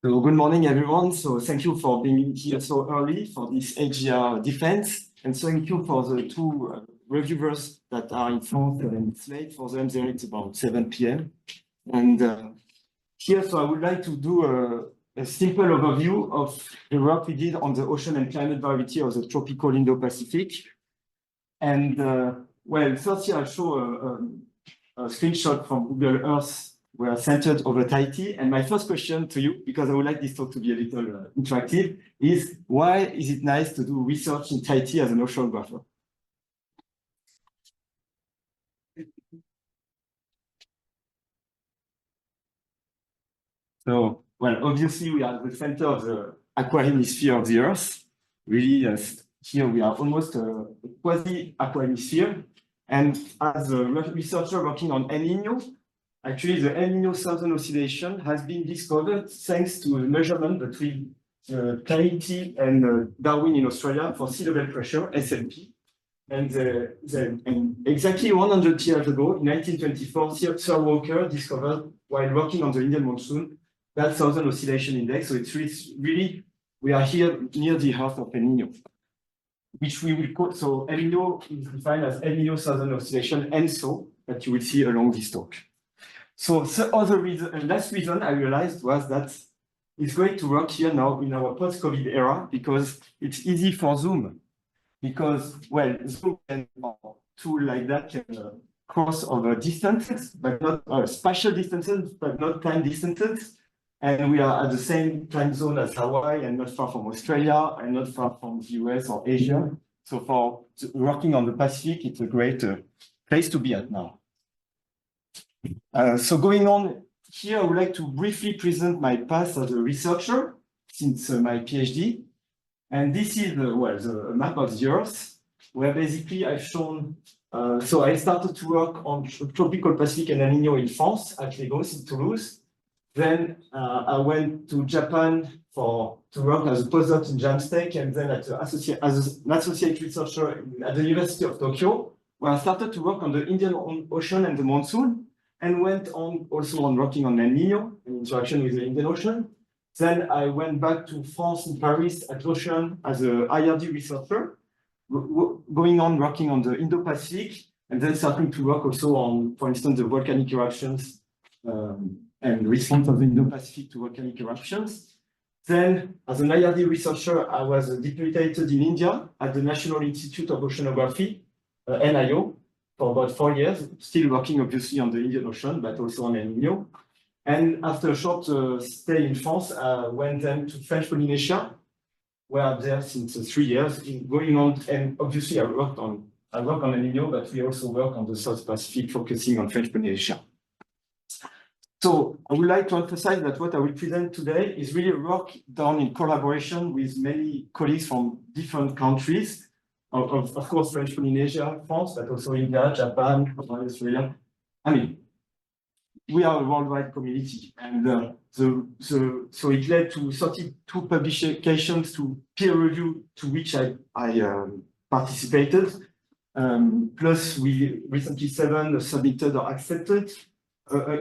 So good morning, everyone. So thank you for being here so early for this AGR defense. And thank you for the two reviewers that are in front and it's late for them there. It's about 7 p.m. And here, so I would like to do a simple overview of the work we did on the ocean and climate variety of the tropical Indo-Pacific. And well, first here I'll show a screenshot from Google Earth were centered over Tahiti. And my first question to you, because I would like this talk to be a little interactive, is why is it nice to do research in Tahiti as an oceanographer? So, well, obviously we are at the center of the aqua-hemisphere of the Earth. Really, here we are almost a quasi-aqua-hemisphere. And as a researcher working on El Niño, actually, the El Niño Southern Oscillation has been discovered thanks to a measurement between Tahiti and Darwin in Australia for sea level pressure, SLP. And exactly 100 years ago, in 1924, Sir Walker discovered, while working on the Indian monsoon, that Southern Oscillation Index. So it's really, we are here near the heart of El Niño, which we will call, so El Niño is defined as El Niño Southern Oscillation, ENSO, that you will see along this talk. So the other reason, and last reason I realized was that it's great to work here now in our post-COVID era because it's easy for Zoom. Because, well, Zoom and a tool like that can cross over distances, but not spatial distances, but not time distances. And we are at the same time zone as Hawaii and not far from Australia and not far from the US or Asia. So for working on the Pacific, it's a great place to be at now. So going on here, I would like to briefly present my past as a researcher since my PhD. And this is the map of the Earth, where basically I've shown, so I started to work on tropical Pacific and El Niño in France, at Lagos in Toulouse. Then I went to Japan to work as a postdoc in JAMSTEC, and then as an associate researcher at the University of Tokyo, where I started to work on the Indian Ocean and the monsoon, and went on also on working on El Niño and interaction with the Indian Ocean. Then I went back to France in Paris at L'Ocean as an IRD researcher, going on working on the Indo-Pacific, and then starting to work also on, for instance, the volcanic eruptions and response of the Indo-Pacific to volcanic eruptions. Then, as an IRD researcher, I was deputated in India at the National Institute of Oceanography, NIO, for about 4 years, still working obviously on the Indian Ocean, but also on El Niño. And after a short stay in France, I went then to French Polynesia, where I'm there since 3 years, going on, and obviously I work on El Niño, but we also work on the South Pacific, focusing on French Polynesia. So I would like to emphasize that what I will present today is really work done in collaboration with many colleagues from different countries, of course, French Polynesia, France, but also India, Japan, Australia. I mean, we are a worldwide community, and so it led to 32 publications to peer review to which I participated. Plus, we recently 7 submitted or accepted,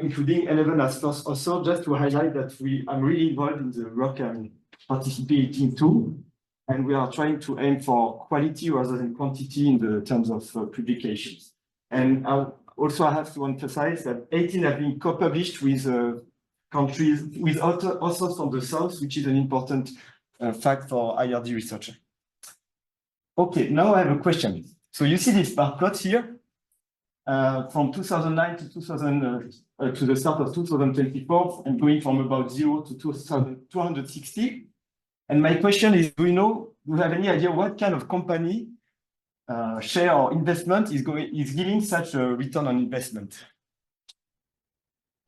including 11 as first author, just to highlight that I'm really involved in the work I'm participating to. And we are trying to aim for quality rather than quantity in the terms of publications. And also I have to emphasize that 18 have been co-published with countries, with authors from the South, which is an important fact for IRD researcher. Okay, now I have a question. So you see this bar plot here from 2009 to the start of 2024, and going from about 0 to 260. And my question is, do you have any idea what kind of company, share or investment is giving such a return on investment?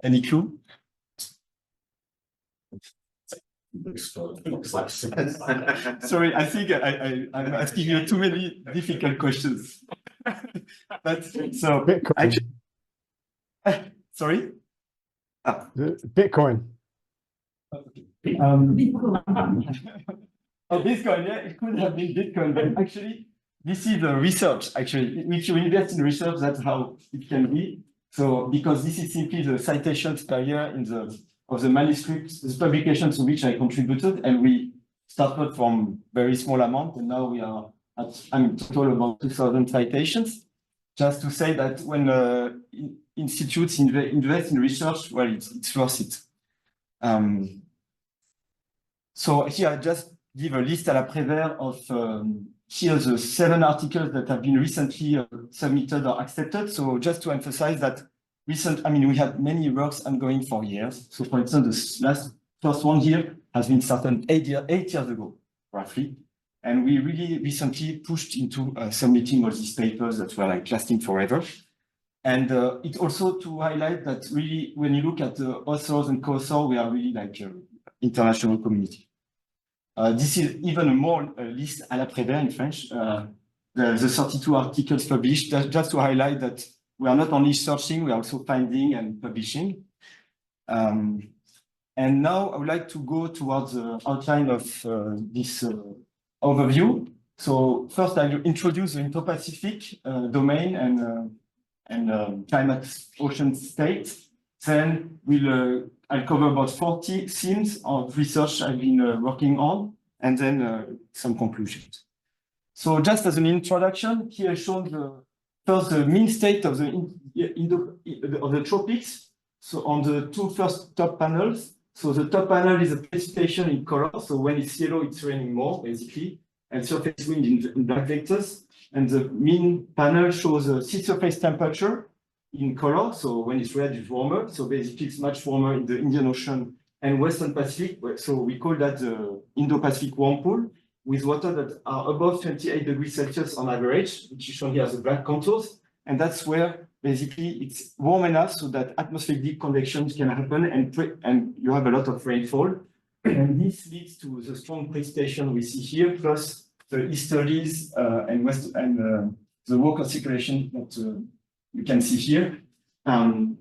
Any clue? Sorry, I think I'm asking you too many difficult questions. But so Bitcoin. Sorry? Bitcoin. Bitcoin, yeah, it could have been Bitcoin, but actually, this is the research. Actually, if you invest in research, that's how it can be. So, because this is simply the citations per year in the of the manuscripts, the publications to which I contributed, and we started from very small amount, and now we are at, total about 2,000 citations. Just to say that when institutes invest in research, well, it's worth it. So here I just give a list à la Prévert of here the 7 articles that have been recently submitted or accepted. So just to emphasize that we had many works ongoing for years. So for instance, the first one here has been started 8 years ago, roughly. And we really recently pushed into submitting all these papers that were like lasting forever. And it also to highlight that really, when you look at the authors and co-authors, we are really like international community. This is even a more list à la Prévert in French. The 32 articles published, just to highlight that we are not only searching, we are also finding and publishing. And now I would like to go towards the outline of this overview. So first I will introduce the Indo-Pacific domain and climate ocean state. Then I'll cover about 40 themes of research I've been working on, and then some conclusions. So just as an introduction, here I shown the mean state of the tropics. So on the two first top panels, so the top panel is a precipitation in color. So when it's yellow, it's raining more, basically, and surface wind in black vectors. And the mean panel shows a sea surface temperature in color. So when it's red, it's warmer. So basically, it's much warmer in the Indian Ocean and Western Pacific. So we call that the Indo-Pacific warm pool, with water that are above 28 degrees Celsius on average, which is shown here as the black contours. And that's where basically it's warm enough so that atmospheric deep convection can happen and you have a lot of rainfall. And this leads to the strong precipitation we see here, plus the easterlies and the Walker circulation that you can see here. And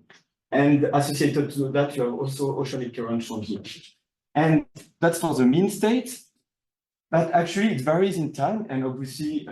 associated to that, you have also oceanic current shown here. And that's for the mean state. But actually, it varies in time. And obviously,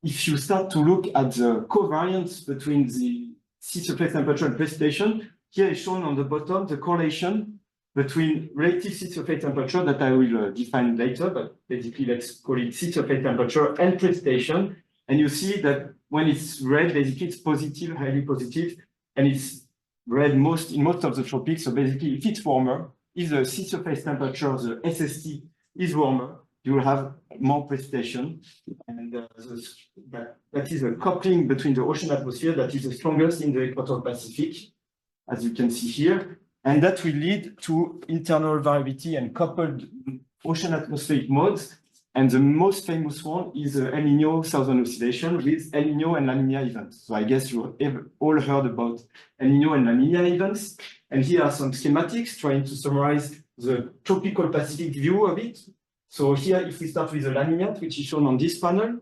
if you start to look at the covariance between the sea surface temperature and precipitation, here is shown on the bottom the correlation between relative sea surface temperature that I will define later, but basically let's call it sea surface temperature and precipitation. And you see that when it's red, basically it's positive, highly positive, and it's red in most of the tropics. So basically, if it's warmer, if the sea surface temperature, the SST, is warmer, you will have more precipitation. And that is a coupling between the ocean atmosphere that is the strongest in the equatorial Pacific, as you can see here. And that will lead to internal variability and coupled ocean atmospheric modes. And the most famous one is the El Niño Southern Oscillation with El Niño and La Niña events. So I guess you have all heard about El Niño and La Niña events. And here are some schematics trying to summarize the tropical Pacific view of it. So here, if we start with the La Niña, which is shown on this panel,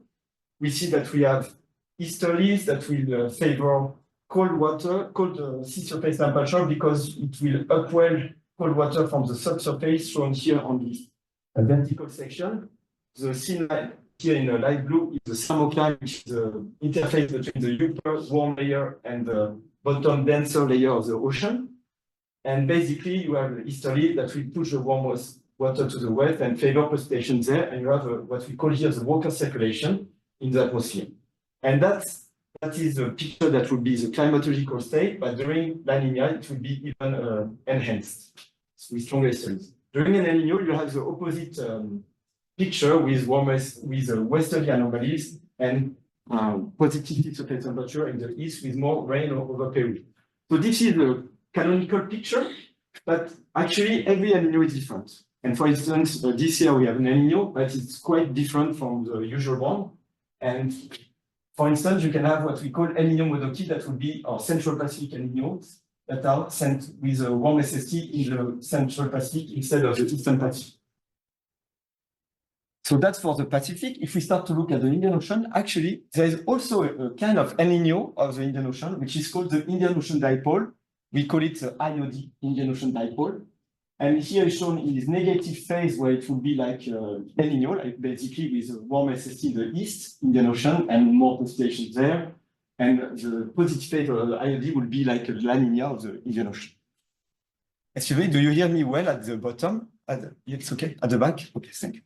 we see that we have easterlies that will favor cold water, cold sea surface temperature, because it will upwell cold water from the subsurface, shown here on this vertical section. The thin line here in the light blue is the thermocline, which is the interface between the upper warm layer and the bottom denser layer of the ocean. And basically, you have the easterly that will push the warm water to the west and favor precipitation there. And you have what we call here the Walker circulation in the atmosphere. And that is the picture that would be the climatological state, but during La Niña, it will be even enhanced with stronger easterlies. During an El Niño, you have the opposite picture with westerly anomalies and positive surface temperature in the east with more rain over Peru. So this is the canonical picture, but actually every El Niño is different. And for instance, this year we have an El Niño, but it's quite different from the usual one. And for instance, you can have what we call El Niño Modoki, that would be our Central Pacific El Niños that are sent with a warm SST in the Central Pacific instead of the Eastern Pacific. So that's for the Pacific. If we start to look at the Indian Ocean, actually, there is also a kind of El Niño of the Indian Ocean, which is called the Indian Ocean Dipole. We call it the IOD, Indian Ocean Dipole. And here is shown in this negative phase where it will be like El Niño, like basically with a warm SST in the east, Indian Ocean, and more precipitation there. And the positive phase of the IOD will be like a La Niña of the Indian Ocean. Excuse me, do you hear me well at the bottom? It's okay, at the back? Okay, thank you.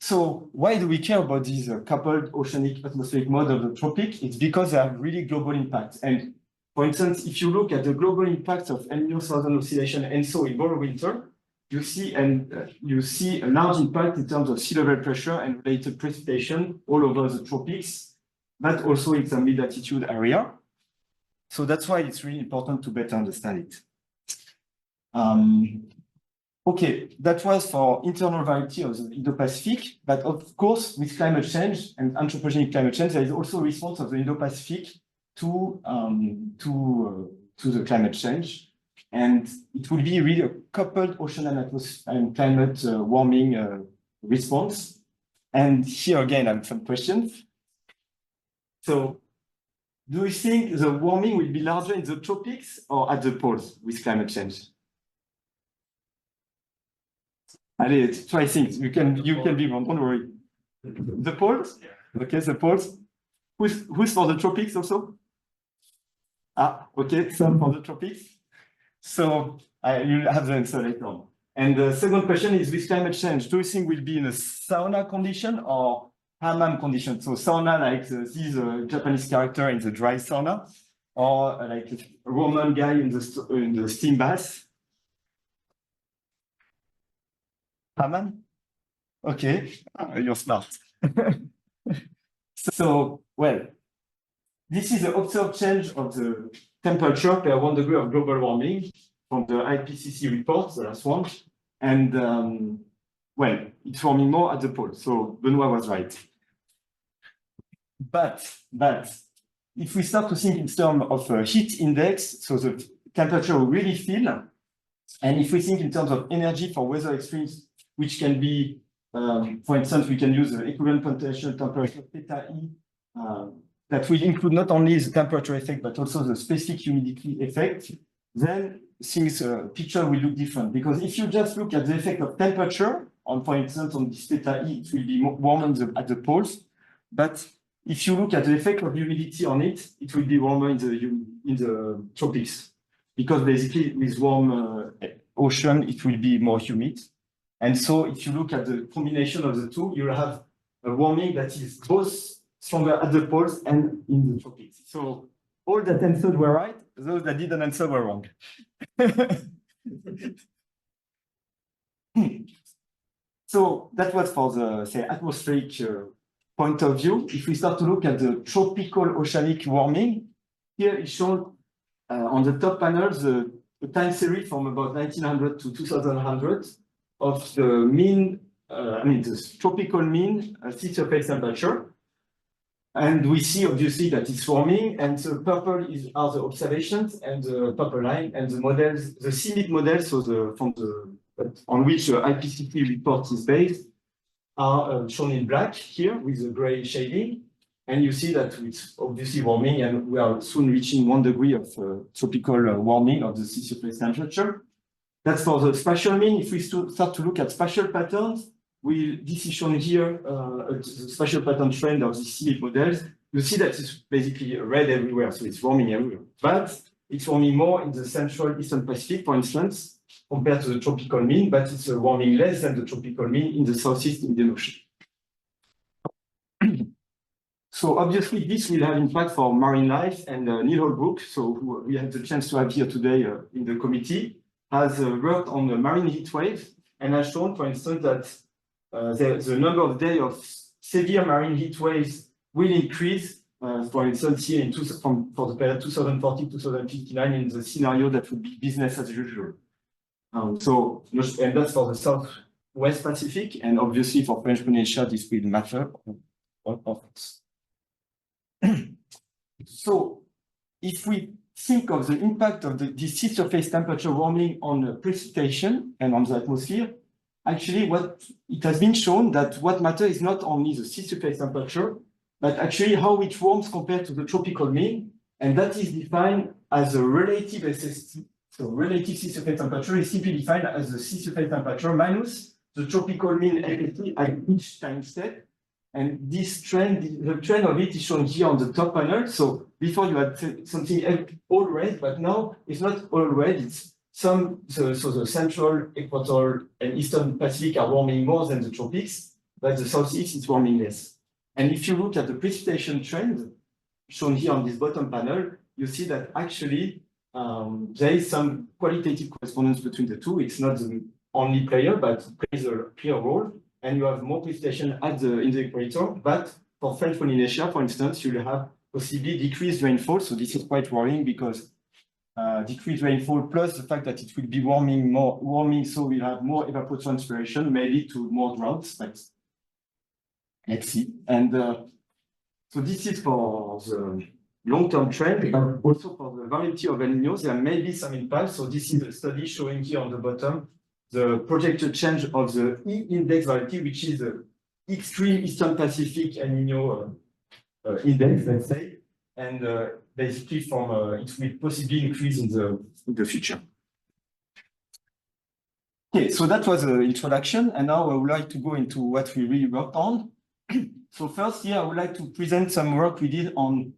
So why do we care about these coupled oceanic atmospheric mode of the tropic? It's because they have really global impacts. And for instance, if you look at the global impact of El Niño southern oscillation and so in Bora winter, you see a large impact in terms of sea level pressure and related precipitation all over the tropics, but also in some mid-altitude area. So that's why it's really important to better understand it. Okay, that was for internal variety of the Indo-Pacific, but of course, with climate change and anthropogenic climate change, there is also a response of the Indo-Pacific to the climate change. And it will be really a coupled ocean and atmosphere and climate warming response. And here again, I have some questions. So, do you think the warming will be larger in the tropics or at the poles with climate change? Allez, try things. You can be wrong, don't worry. The poles? Okay, the poles. Who's for the tropics also? Ah, okay, some for the tropics. So you'll have the answer later on. And the second question is, with climate change, do you think we'll be in a sauna condition or hammam condition? So sauna like this Japanese character in the dry sauna, or like a Roman guy in the steam bath? Hammam? Okay, you're smart. So, well, this is the observed change of the temperature per 1 degree of global warming from the IPCC report, the last one. And, well, it's warming more at the pole. So Benoit was right. But if we start to think in terms of heat index, so the temperature will really feel. And if we think in terms of energy for weather extremes, which can be, for instance, we can use the equivalent potential temperature theta E, that will include not only the temperature effect, but also the specific humidity effect, then things, picture will look different. Because if you just look at the effect of temperature, on, for instance, on this theta E, it will be warmer at the poles. But if you look at the effect of humidity on it, it will be warmer in the tropics. Because basically, with warm ocean, it will be more humid. And so if you look at the combination of the two, you'll have a warming that is both stronger at the poles and in the tropics. So all that answered were right, those that didn't answer were wrong. So that was for the, say, atmospheric point of view. If we start to look at the tropical oceanic warming, here is shown on the top panels the time series from about 1900 to 2100 of the mean, the tropical mean sea surface temperature. And we see obviously that it's warming, and the purple are the observations, and the purple line, and the models, the CMIP models, so on which the IPCC report is based, are shown in black here with the gray shading. And you see that it's obviously warming, and we are soon reaching 1 degree of tropical warming of the sea surface temperature. That's for the spatial mean. If we start to look at spatial patterns, this is shown here, the spatial pattern trend of the CMIP models. You see that it's basically red everywhere, so it's warming everywhere. But it's warming more in the central Eastern Pacific, for instance, compared to the tropical mean, but it's warming less than the tropical mean in the Southeast Indian Ocean. So obviously this will have impact for marine life, and Neil Holbrook, so who we had the chance to have here today in the committee, has worked on the marine heat waves and has shown, for instance, that the number of days of severe marine heat waves will increase, for instance, here for the period 2040-2059 in the scenario that would be business as usual. And that's for the Southwest Pacific, and obviously for French Polynesia, this will matter. So if we think of the impact of the sea surface temperature warming on precipitation and on the atmosphere, actually it has been shown that what matters is not only the sea surface temperature, but actually how it warms compared to the tropical mean, and that is defined as a relative SST. So relative sea surface temperature is simply defined as the sea surface temperature minus the tropical mean SST at each time step, And this trend, the trend of it is shown here on the top panel. So before you had something all red, but now it's not all red. It's so the central, equatorial, and eastern Pacific are warming more than the tropics, but the southeast is warming less. And if you look at the precipitation trend shown here on this bottom panel, you see that actually there is some qualitative correspondence between the two. It's not the only player, but it plays a clear role. And you have more precipitation in the equator. But for French Polynesia, for instance, you'll have possibly decreased rainfall. So this is quite worrying because decreased rainfall plus the fact that it will be warming, so we'll have more evapotranspiration, may lead to more droughts. But let's see. And so this is for the long-term trend, but also for the variety of El Niños, there may be some impact. So this is a study showing here on the bottom the projected change of the E-index variety, which is the extreme Eastern Pacific El Niño index, let's say, and basically from it will possibly increase in the future. Okay, so that was the introduction, and now I would like to go into what we really worked on. So first here, I would like to present some work we did on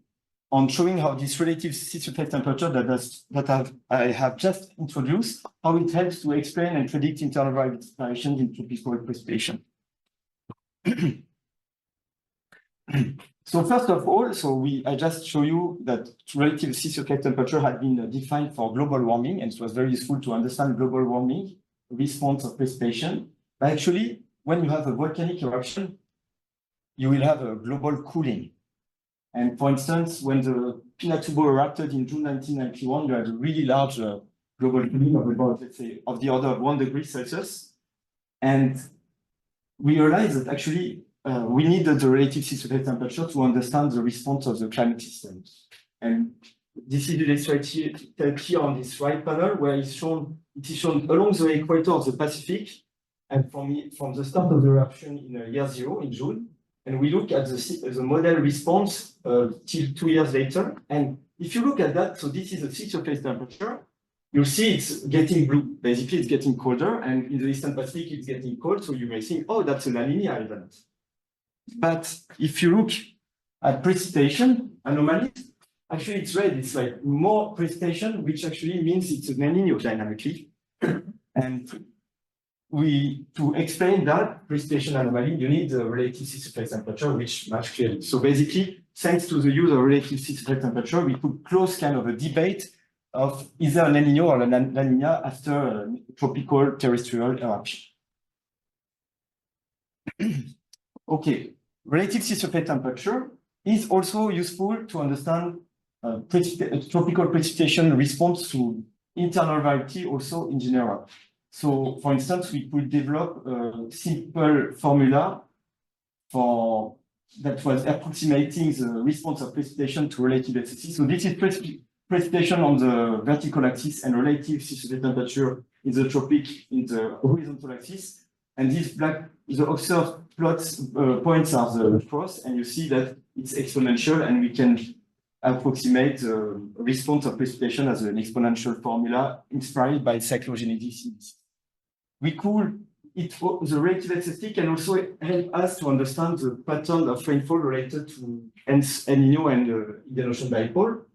showing how this relative sea surface temperature that I have just introduced, how it helps to explain and predict internal variations in tropical precipitation. So first of all, I just show you that relative sea surface temperature had been defined for global warming, and it was very useful to understand global warming response of precipitation. But actually, when you have a volcanic eruption, you will have a global cooling. And for instance, when the Pinatubo erupted in June 1991, you had a really large global cooling of about, let's say, of the order of 1 degree Celsius. And we realized that actually we needed the relative sea surface temperature to understand the response of the climate system. And this is illustrated here on this right panel, where it is shown along the equator of the Pacific, and from the start of the eruption in year 0 in June. And we look at the model response till 2 years later. And if you look at that, so this is the sea surface temperature, you'll see it's getting blue. Basically, it's getting colder. And in the Eastern Pacific, it's getting cold. So you may think, oh, that's a La Nina event. But if you look at precipitation anomalies, actually it's red. It's like more precipitation, which actually means it's an El Niño dynamically. And to explain that precipitation anomaly, you need the relative sea surface temperature, which match clearly. So basically, thanks to the use of relative sea surface temperature, we could close kind of a debate of either an El Niño or a La Nina after a tropical terrestrial eruption. Okay, relative sea surface temperature is also useful to understand tropical precipitation response to internal variety also in general. So, for instance, we could develop a simple formula that was approximating the response of precipitation to relative SSE. So this is precipitation on the vertical axis and relative sea surface temperature in the tropic in the horizontal axis. And these the observed points are the cross, and you see that it's exponential, and we can approximate the response of precipitation as an exponential formula inspired by cyclogenesis. The relative SST can also help us to understand the pattern of rainfall related to El Niño and Indian Ocean dipole.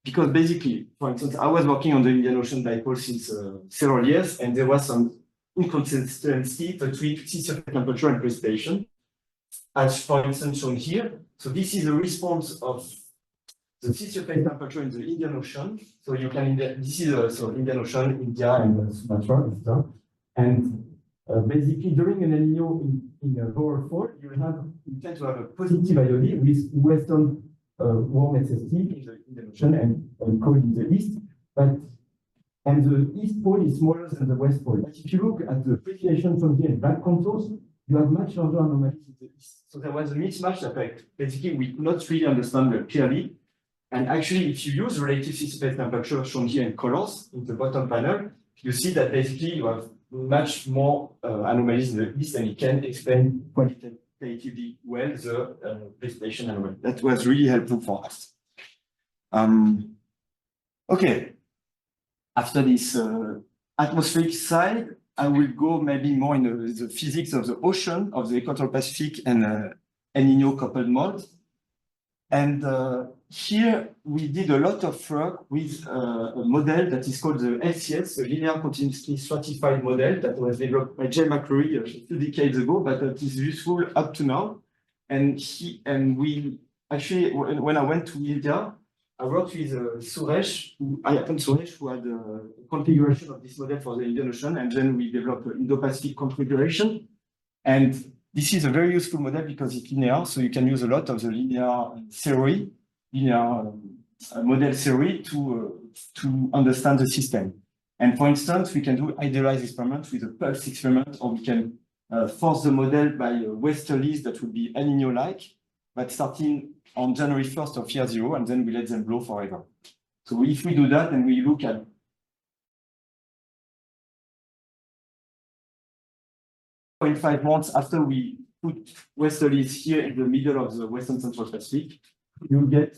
Because basically, for instance, I was working on the Indian Ocean dipole since several years, and there was some inconsistency between sea surface temperature and precipitation, as for instance shown here. So this is a response of the sea surface temperature in the Indian Ocean. So you can, this is Indian Ocean, India, and Sumatra, etc. And basically, during an El Niño in a lower fall, you tend to have a positive IOD with western warm SST in the Indian Ocean and cold in the east. And the east pole is smaller than the west pole. But if you look at the precipitation from here in black contours, you have much larger anomalies in the east. So there was a mismatch effect. Basically, we could not really understand clearly. And actually, if you use relative sea surface temperature shown here in colors in the bottom panel, you see that basically you have much more anomalies in the east, and it can explain quantitatively well the precipitation anomaly. That was really helpful for us. Okay. After this atmospheric side, I will go maybe more in the physics of the ocean, of the equatorial Pacific and El Nino coupled mode. And here we did a lot of work with a model that is called the LCS, the Linear Continuously Stratified Model, that was developed by Jay McCrory a few decades ago, but that is useful up to now. And we actually, when I went to India, I worked with Suresh, who had a configuration of this model for the Indian Ocean, and then we developed an Indo-Pacific configuration. And this is a very useful model because it's linear, so you can use a lot of the linear theory, model theory to understand the system. And for instance, we can do idealized experiments with a pulse experiment, or we can force the model by westerlies that would be El Nino-like, but starting on January 1st of year 0, and then we let them blow forever. So if we do that, and we look at 0.5 months after we put westerlies here in the middle of the Western Central Pacific, you get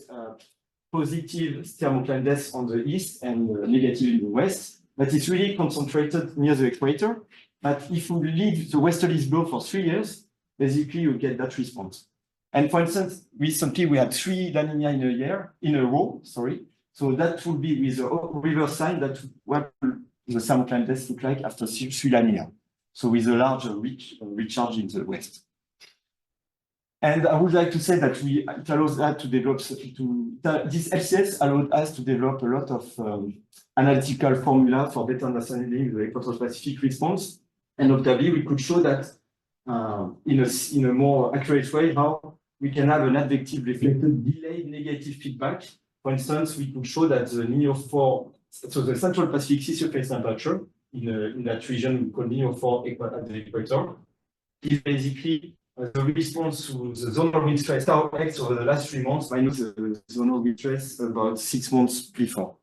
positive thermocline deaths on the east and negative in the west. But it's really concentrated near the equator. But if we leave the westerlies blow for 3 years, basically you get that response. And for instance, recently we had 3 La Nina in a row, sorry. So that would be with a reverse sign that what the thermocline deaths look like after 3 La Nina. So with a large recharge in the west. And I would like to say that it allows us to develop, this LCS allowed us to develop a lot of analytical formula for better understanding the Equatorial Pacific response. And notably, we could show that in a more accurate way how we can have an advective reflected delayed negative feedback. For instance, we could show that the NEO4, so the Central Pacific sea surface temperature in that region we call NEO4 at the equator, is basically the response to the zonal wind stress tau x over the last 3 months minus the zonal wind stress about 6 months before.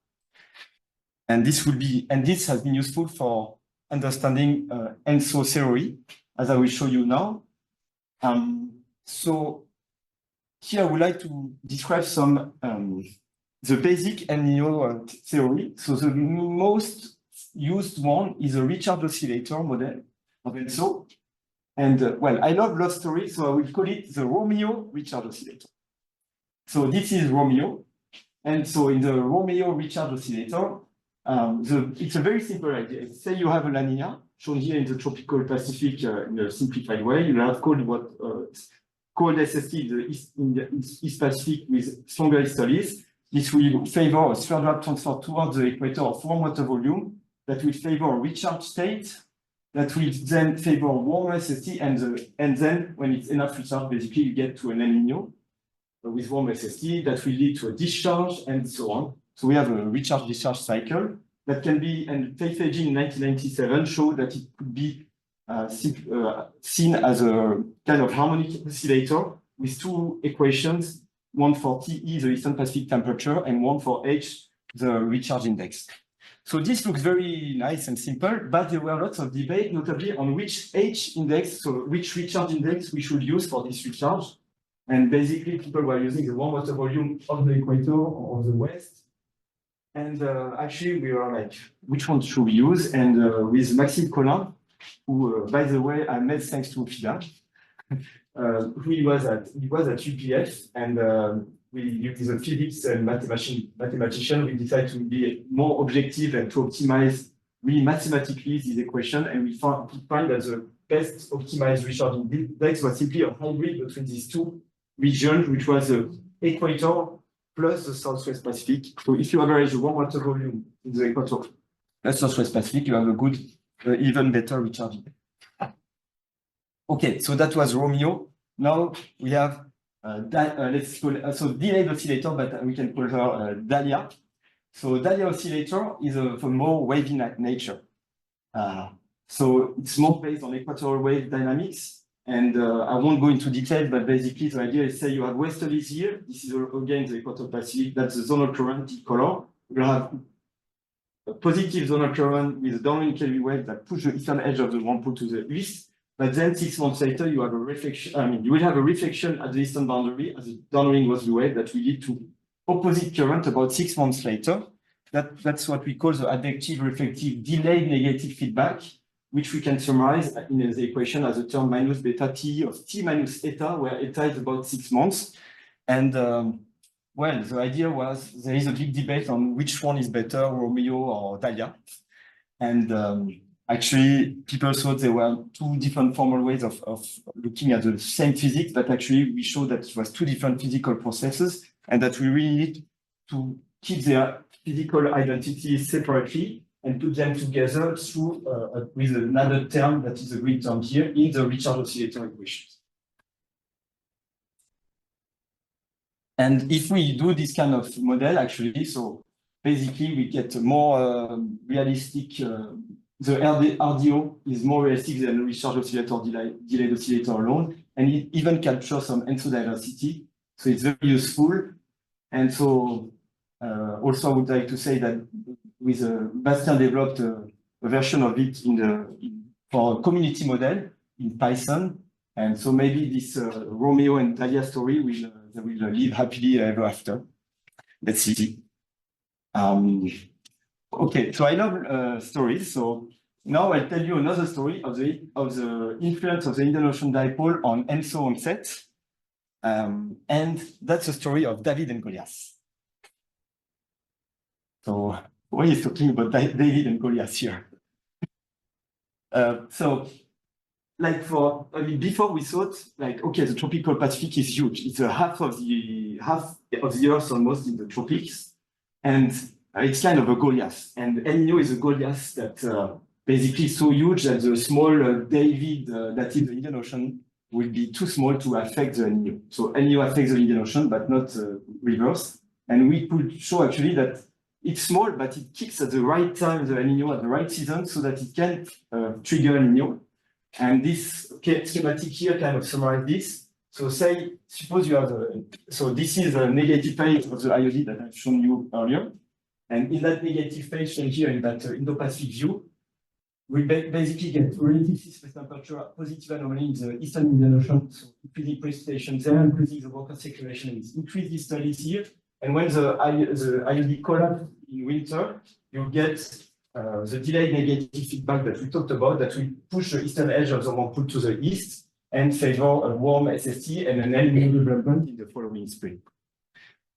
And this has been useful for understanding ENSO theory, as I will show you now. So here I would like to describe some the basic El Nino theory. So the most used one is a Richard oscillator model of ENSO. And well, I love love stories, so I will call it the Romeo Richard oscillator. So this is Romeo. And so in the Romeo Richard oscillator, it's a very simple idea. Say you have a La Nina, shown here in the tropical Pacific in a simplified way. You have cold SST in the East Pacific with stronger easterlies. This will favor a sphere drop transfer towards the equator of warm water volume that will favor a recharge state that will then favor warm SST, and then when it's enough recharge, basically you get to an El Nino with warm SST that will lead to a discharge and so on. So we have a recharge-discharge cycle that can be, and Feifei in 1997 showed that it could be seen as a kind of harmonic oscillator with 2 equations, one for TE, the Eastern Pacific temperature, and one for H, the recharge index. So this looks very nice and simple, but there were lots of debate, notably on which H index, so which recharge index we should use for this recharge. And basically, people were using the warm water volume of the equator or of the west. And actually, we were like, which one should we use? And with Maxime Collin, who, by the way, I met thanks to FIDA, who he was at UPF, and we, with a physics and mathematician, we decided to be more objective and to optimize really mathematically this equation. And we find that the best optimized recharge index was simply a hybrid between these 2 regions, which was the equator plus the Southwest Pacific. So if you average the warm water volume in the equator plus Southwest Pacific, you have a good, even better recharge index. Okay, so that was Romeo. Now we have let's call so delayed oscillator, but we can call her Dahlia. So Dahlia oscillator is of a more wavy nature. So it's more based on equatorial wave dynamics. And I won't go into detail, but basically the idea is, say you have westerlies here. This is again the Equatorial Pacific. That's the zonal current in color. You have a positive zonal current with a downwind Kelvin wave that push the eastern edge of the warm pool to the east. But then 6 months later, you have a reflection. I mean, you will have a reflection at the eastern boundary as a downwind was the wave that will lead to opposite current about 6 months later. That's what we call the advective reflective delayed negative feedback. which we can summarize in the equation as a term minus beta t of t minus eta, where eta is about 6 months. And well, the idea was there is a big debate on which one is better, Romeo or Dahlia. And actually, people thought there were two different formal ways of looking at the same physics, but actually we showed that it was two different physical processes and that we really need to keep their physical identities separately and put them together through with another term that is a green term here in the Richard oscillator equations. And if we do this kind of model, actually, so basically we get more realistic, the RDO is more realistic than the Richard oscillator delayed oscillator alone, and it even captures some ENSO diversity, so it's very useful. And so also I would like to say that with Bastien developed a version of it for a community model in Python, and so maybe this Romeo and Dahlia story will live happily ever after. Let's see. Okay, so I love stories. So now I'll tell you another story of the influence of the Indian Ocean dipole on ENSO onset, and that's the story of David and Goliath. So why is talking about David and Goliath here? So, like before we thought like, okay, the tropical Pacific is huge. It's half of the Earth almost in the tropics, and it's kind of a Goliath. And El Niño is a Goliath that basically so huge that the small David that is the Indian Ocean will be too small to affect the El Niño. So El Niño affects the Indian Ocean, but not reverse. And we could show actually that it's small, but it kicks at the right time, the El Niño at the right season, so that it can trigger El Niño. And this schematic here kind of summarizes this. So suppose you have so this is a negative phase of the IOD that I've shown you earlier. And in that negative phase shown here in that Indo-Pacific view, we basically get relative surface temperature positive anomaly in the Eastern Indian Ocean, so increasing precipitation there, increasing the water circulation with increased distances here. And when the IOD collapse in winter, you get the delayed negative feedback that we talked about, that will push the eastern edge of the Montpool to the east and favor a warm SST and an El Niño development in the following spring.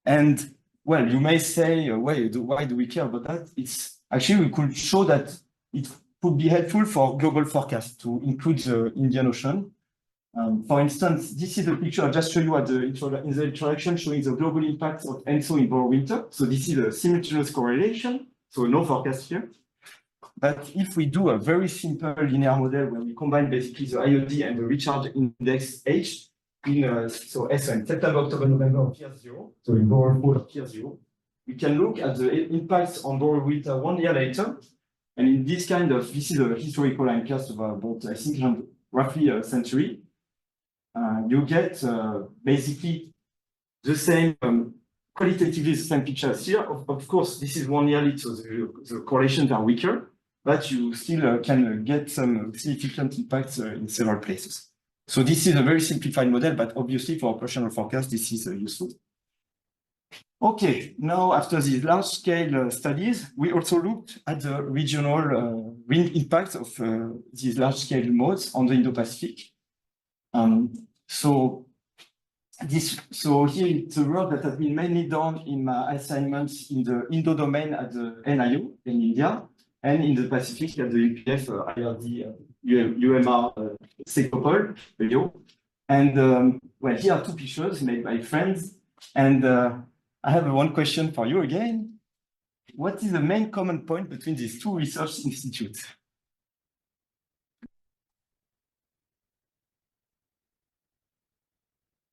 And well, you may say, why do we care about that? It's actually, we could show that it could be helpful for global forecast to include the Indian Ocean. For instance, this is a picture I just showed you in the introduction showing the global impact of ENSO in Bora winter. So this is a simultaneous correlation, so no forecast here. But if we do a very simple linear model where we combine basically the IOD and the Richard index H, so SN, September, October, November of year 0, so in Bora fall of year 0, we can look at the impacts on Bora winter 1 year later. And in this this is a historical line cast of about, I think, roughly a century. You get basically the same, qualitatively the same pictures here. Of course, this is 1 yearly, so the correlations are weaker, but you still can get some significant impacts in several places. So this is a very simplified model, but obviously for operational forecast, this is useful. Okay, now after these large-scale studies, we also looked at the regional wind impacts of these large-scale modes on the Indo-Pacific. So here it's a work that has been mainly done in my assignments in the Indo domain at the NIO in India, and in the Pacific at the UPF, IRD, UMR, Secopol, Rio. And well, here are two pictures made by friends. And I have one question for you again. What is the main common point between these two research institutes?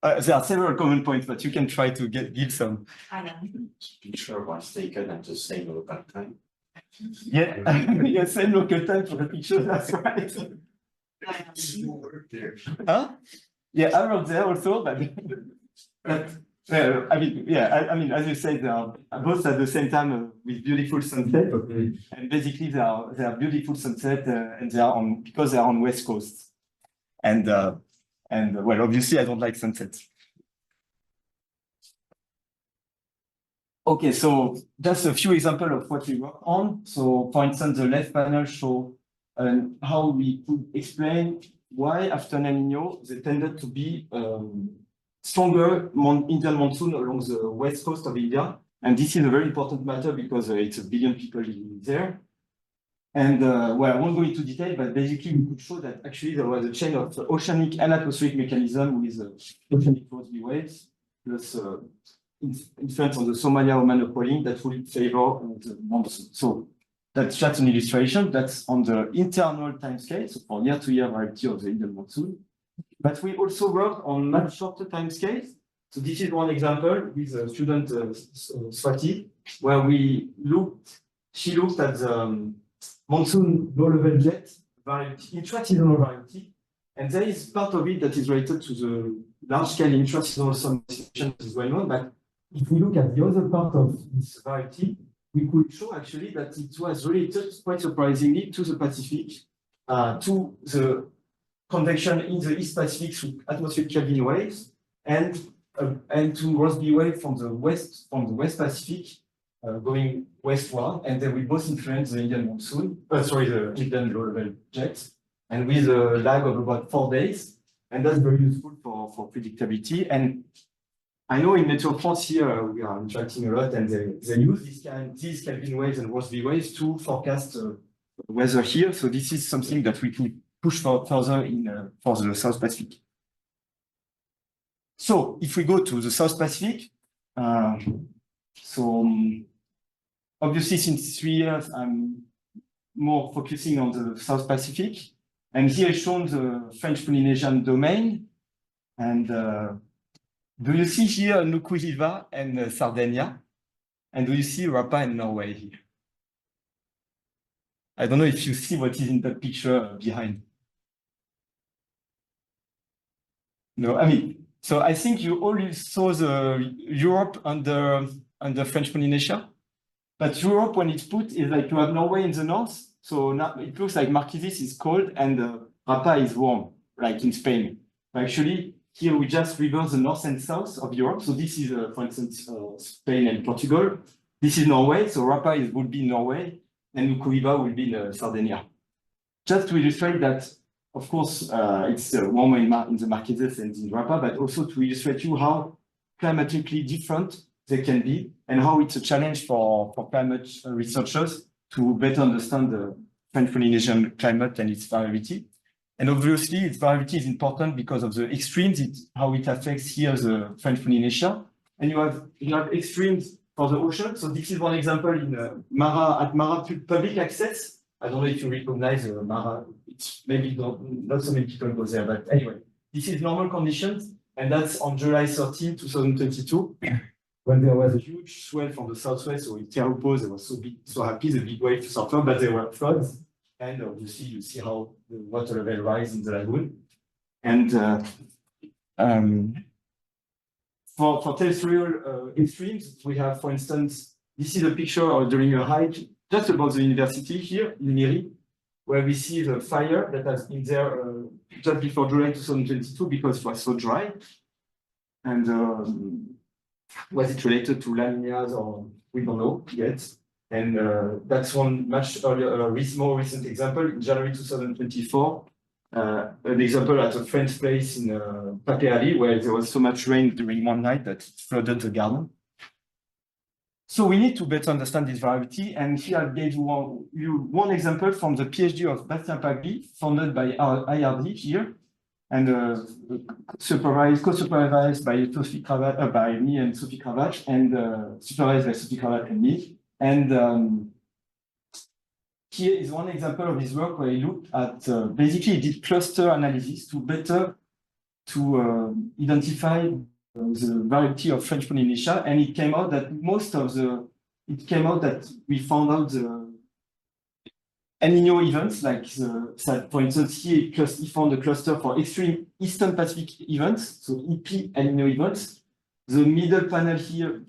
There are several common points, but you can try to give some. Picture was taken at the same local time. Yeah, yeah, same local time for the picture, that's right. You were there. Huh? Yeah, I was there also, but I mean, yeah, I mean, as you said, they are both at the same time with beautiful sunset. And basically, they are beautiful sunset, and they are because they are on West Coast. And well, obviously, I don't like sunsets. Okay, so just a few examples of what we work on. So, for instance, the left panel show and how we could explain why after El Niño, they tended to be stronger Indian monsoon along the west coast of India. And this is a very important matter because it's 1 billion people living there. And well, I won't go into detail, but basically we could show that actually there was a chain of oceanic and atmospheric mechanism with oceanic Rossby waves, plus influence on the Somalia-Oman upwelling that will favor the monsoon. So that's just an illustration. That's on the internal timescale, so for year-to-year variety of the Indian monsoon. But we also work on much shorter timescales. So this is one example with a student Swati, where she looked at the monsoon low-level jet variety, intra-seasonal variety, and there is part of it that is related to the large-scale intra-seasonal summer that is going on. But if we look at the other part of this variety, we could show actually that it was related, quite surprisingly, to the Pacific, to the convection in the East Pacific through atmospheric Kelvin waves, and to Rossby wave from the West Pacific, going westward, and they will both influence the Indian monsoon, the Indian low-level jets, and with a lag of about 4 days, and that's very useful for predictability. And I know in Meteo France here we are interacting a lot, and they use these Kelvin waves and Rossby waves to forecast weather here. So this is something that we can push further in for the South Pacific. So if we go to the South Pacific, obviously since 3 years I'm more focusing on the South Pacific, and here is shown the French Polynesian domain. And do you see here Nukuhiva and Sardinia? And do you see Rapa and Norway here? I don't know if you see what is in that picture behind. No, I mean, so I think you all saw the Europe under French Polynesia, but Europe, when it's put, is like you have Norway in the north. So now it looks like Marquises is cold and Rapa is warm, like in Spain. But actually, here we just reverse the north and south of Europe. So this is, for instance, Spain and Portugal. This is Norway. So Rapa would be Norway, and Nukuhiva will be in Sardinia. Just to illustrate that, of course, it's warmer in the Marquises and in Rapa, but also to illustrate you how climatically different they can be, and how it's a challenge for climate researchers to better understand the French Polynesian climate and its variability. And obviously, its variability is important because of the extremes, how it affects here the French Polynesia. And you have extremes for the ocean. So this is one example in Mara public access. I don't know if you recognize Mara. It's maybe not so many people go there, but anyway, this is normal conditions, and that's on July 13, 2022, when there was a huge swell from the southwest. So in Taupo, they were so happy, the big wave suffered, but there were floods. And obviously, you see how the water level rise in the lagoon. And for terrestrial extremes, we have, for instance, this is a picture during a hike just above the university here in Miri, where we see the fire that has been there just before July 2022 because it was so dry. And was it related to La Niñas, or we don't know yet. And that's one much earlier, more recent example. In January 2024, an example at a friend's place in Papeali, where there was so much rain during one night that it flooded the garden. So we need to better understand this variety. And here I gave you one example from the PhD of Bastien Pagli, funded by IRD here, and co-supervised by Sophie Cravat, by me and Sophie Cravat, and supervised by Sophie Cravat and me. And here is one example of his work where he looked at, basically he did cluster analysis to better identify the variety of French Polynesia, and it came out that we found out the El Niño events, like for instance, here he found a cluster for extreme Eastern Pacific events, so EP El Niño events. The middle panel here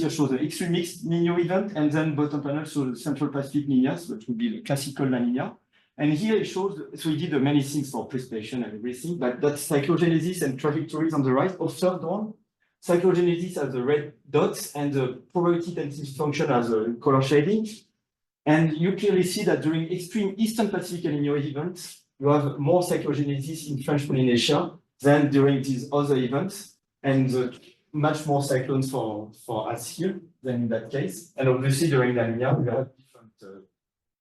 shows the extreme mixed Niño event, and then bottom panel shows the Central Pacific Niñas, which would be the classical La Niña. And here it shows, so he did many things for precipitation and everything, but that's cyclogenesis and trajectories on the right. Observed one, cyclogenesis as the red dots, and the probability density function as a color shading. And you clearly see that during extreme Eastern Pacific El Nino events, you have more cyclogenesis in French Polynesia than during these other events, and much more cyclones for us here than in that case. And obviously during La Nina, we have different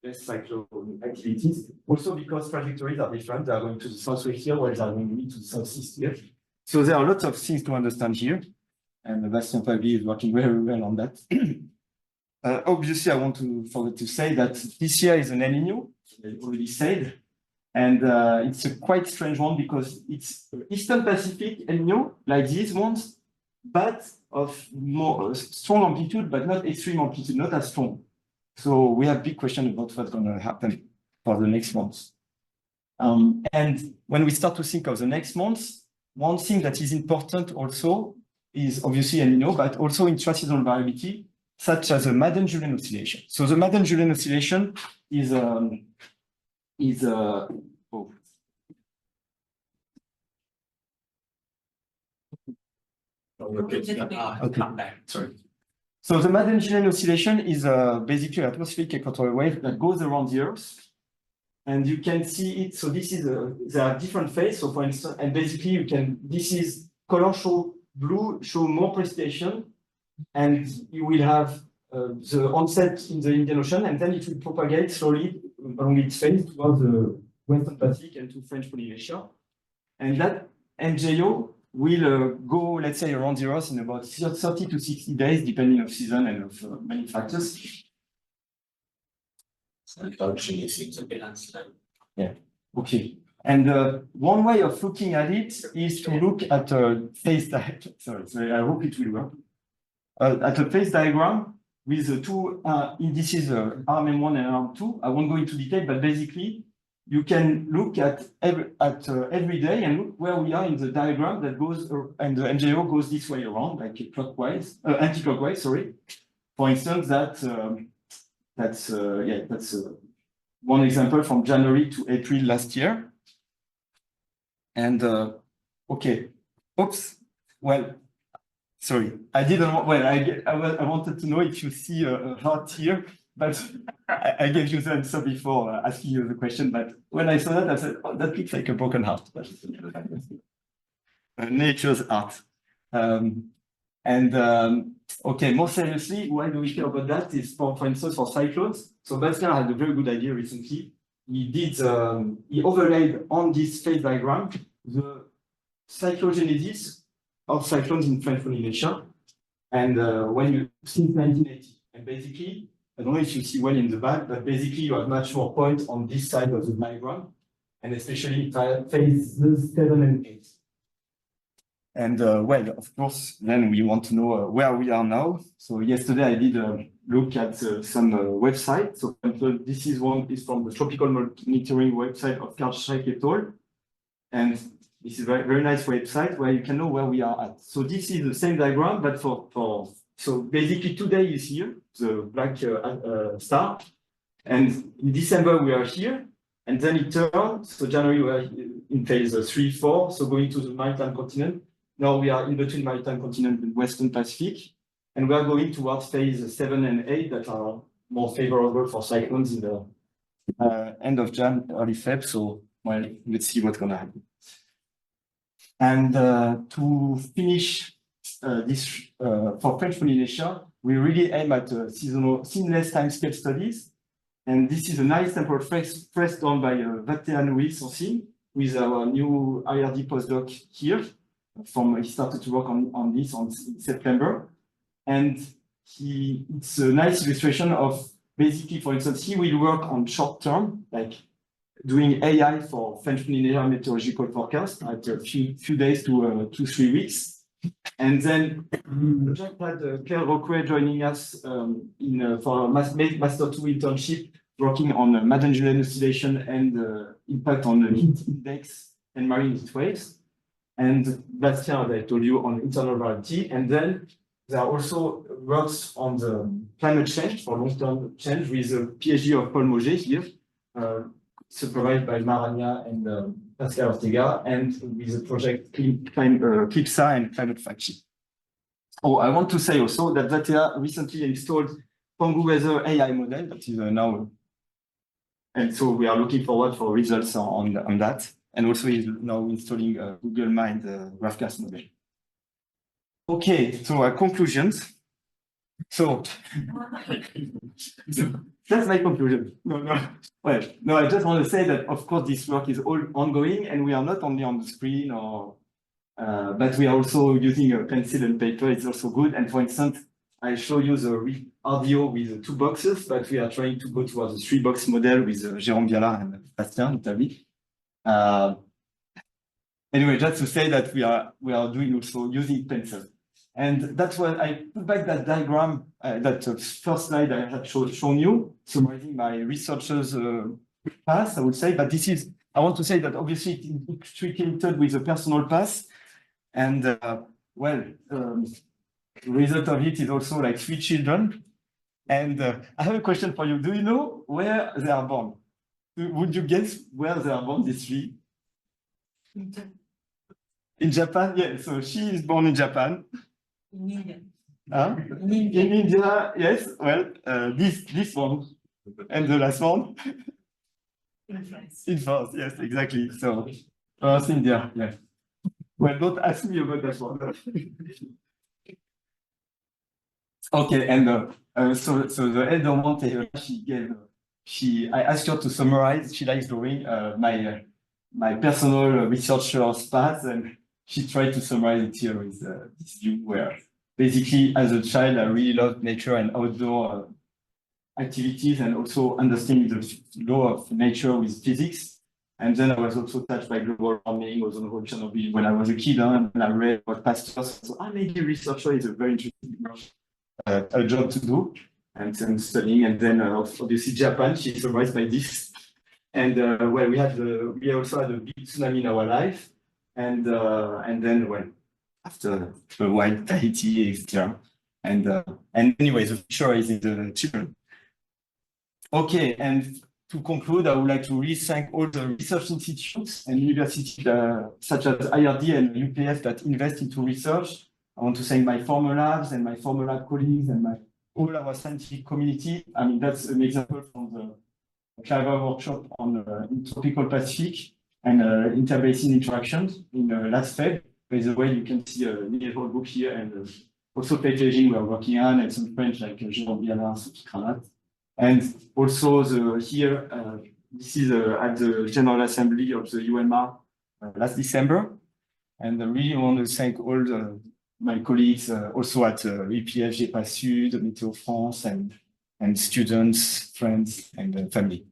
less cyclone activities. Also because trajectories are different, they are going to the southwest here, while they are going to the southeast here. So there are lots of things to understand here, and Bastien Pavie is working very well on that. Obviously, I want to forget to say that this year is an El Nino, I already said, and it's a quite strange one because it's Eastern Pacific El Nino, like these ones, but of more strong amplitude, but not extreme amplitude, not as strong. So we have big question about what's going to happen for the next months. And when we start to think of the next months, one thing that is important also is obviously El Nino, but also intraseasonal variability, such as the Madden-Julian oscillation. So the Madden-Julian oscillation is Okay. Sorry. So the Madden-Julian oscillation is basically an atmospheric equatorial wave that goes around the Earth. And you can see it. So this is there are different phases. So for instance, and basically you can, this is color show blue, show more precipitation, and you will have the onset in the Indian Ocean, and then it will propagate slowly along its phase towards the Western Pacific and to French Polynesia. And that MJO will go, let's say, around the Earth in about 30 to 60 days, depending on season and of many factors. Yeah, okay. And one way of looking at it is to look at a phase diagram. Sorry, I hope it will work. At a phase diagram with the two indices, RMM1 and RMM2. I won't go into detail, but basically, you can look at every day and look where we are in the diagram that goes, and the MJO goes this way around, like clockwise, anti-clockwise, sorry. For instance, that's one example from January to April last year. And okay, oops, well, sorry, I didn't want, well, I wanted to know if you see a heart here, but I gave you the answer before asking you the question, but when I saw that, I said, oh, that looks like a broken heart. Nature's art. Okay, more seriously, why do we care about that? Is for instance, for cyclones. So Bastien had a very good idea recently. He overlaid on this phase diagram the cyclogenesis of cyclones in French Polynesia, and since 1980, and basically, I don't know if you see well in the back, but basically you have much more points on this side of the diagram, and especially phases 7 and 8. And well, of course, then we want to know where we are now. So yesterday I did look at some websites. So this is one is from the Tropical Monitoring website of Karl Schreck et al. And this is a very, very nice website where you can know where we are at. So this is the same diagram, but so basically today is here, the black star. And in December we are here, and then it turns. So January we are in phase 3, 4, so going to the maritime continent. Now we are in between maritime continent and Western Pacific, and we are going towards phase 7 and 8 that are more favorable for cyclones in the end of Jan, early Feb. So, well, let's see what's going to happen. And to finish this for French Polynesia, we really aim at seasonal seamless timescale studies. And this is a nice sample press done by Vatean Louis with our new IRD postdoc here. He started to work on this in September, and it's a nice illustration of basically, for instance, he will work on short term, like doing AI for French Polynesia meteorological forecast at a few days to 2-3 weeks, and then we just had Claire Roquet joining us for a Master 2 internship, working on Madden-Julian oscillation and impact on the heat index and marine heat waves. And Bastien, as I told you, on internal variability. And then there are also works on the climate change for long-term change with a PhD of Paul Mauger here, supervised by Marania and Pascal Ortega, and with the project CLIPSA and Climate Fact Sheet. Oh, I want to say also that Vatea recently installed Pangu Weather AI model that is now, and so we are looking forward for results on that. And also is now installing Google Mind GraphCast model. Okay, so conclusions. So that's my conclusion. Well, no, I just want to say that of course this work is all ongoing, and we are not only on the screen or, but we are also using a pencil and paper. It's also good. And for instance, I show you the audio with the 2 boxes, but we are trying to go towards the 3-box model with Jérôme Viala and Bastien Italy. Anyway, just to say that we are doing also using pencil. And that's why I put back that diagram, that first slide I had shown you, summarizing my researcher's path, I would say. But this is, I want to say that obviously it's treated with a personal path. And well, the result of it is also like 3 children. And I have a question for you. Do you know where they are born? Would you guess where they are born, these 3? In Japan? Yeah, so she is born in Japan. In India. Huh? In India. In India, yes. Well, this one and the last one In France. in France. Yes, exactly. So France, India. Yeah. Well, don't ask me about that one. Okay, and so the elder one, I asked her to summarize. She likes drawing my personal researcher's path, and she tried to summarize it here with this view where basically as a child I really loved nature and outdoor activities, and also understanding the law of nature with physics. And then I was also touched by global warming, ozone hole, Chernobyl when I was a kid, and I read about pastors. So maybe researcher is a very interesting a job to do, and studying. And then obviously Japan, she summarized by this. And well, we also had a big tsunami in our life. And then well, after a while, Tahiti, etc. And anyway, the future is in the children. Okay, and to conclude, I would like to really thank all the research institutes and universities such as IRD and UPF that invest into research. I want to thank my former labs and my former lab colleagues and all our scientific community. I mean, that's an example from the Clever workshop on tropical Pacific and interbasin interactions in last Feb. By the way, you can see a little book here, and also packaging we are working on, and some French like Jérôme Viala, Sophie Cravat. And also here, this is at the General Assembly of the UMR last December. And I really want to thank all my colleagues also at EPF, GEPA Sud, Météo France, and students, friends, and family.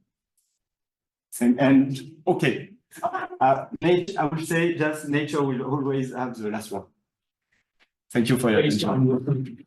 And okay, I would say just nature will always have the last word. Thank you for your attention.